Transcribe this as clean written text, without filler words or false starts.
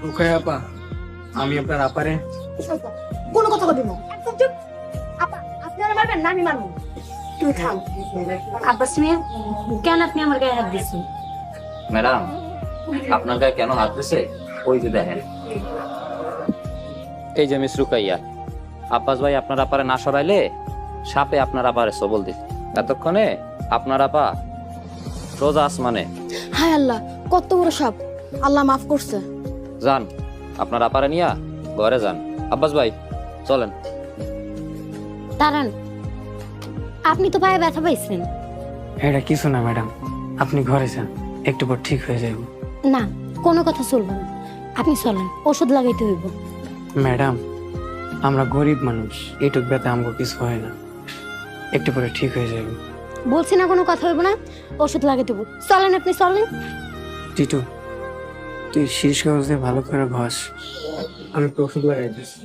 রুকাইয়া আপা, আমি আপনার আপারে কোনো কথা বলবি না, একদম চুপ। আপা আপনারা মারবেন না, আমি মারবো। তুই থাম। আব্বাস মিয়া, কেন আপনি আমার গায়ে হাত দিচ্ছেন? ম্যাডাম, আপনার গায়ে কেন হাত দিছে ওই যে দেখেন। এই যে মিস রুকাইয়া, আব্বাস ভাই আপনার আপারে না সরাইলে সাপে আপনার আপারে সবল দিত। এতক্ষণে আপনার আপা রোজা আসমানে। হায় আল্লাহ, কত বড় সাপ! আল্লাহ মাফ করছে। যান, আপনার আপারে নিয়া ঘরে যান। আব্বাস ভাই চলেন। দাঁড়ান, আপনি তো পায়ে ব্যথা পাইছেন। এটা কিছু না ম্যাডাম, আপনি ঘরে যান, একটু পর ঠিক হয়ে যাবে। না, কোনো কথা চলবে না, আপনি চলেন, ওষুধ লাগাইতে হইব। ম্যাডাম, আমরা গরিব মানুষ, এইটুক ব্যথা আমাকে কিছু হয় না, একটু পরে ঠিক হয়ে যাবে। বলছি না কোনো কথা হইব না, ওষুধ লাগাইতে হইব। চলেন, আপনি চলেন। টিটু, তুই শীর্ষ কাগজ দিয়ে ভালো করে ঘষ, আমি ওষুধ লাগাই দিচ্ছি।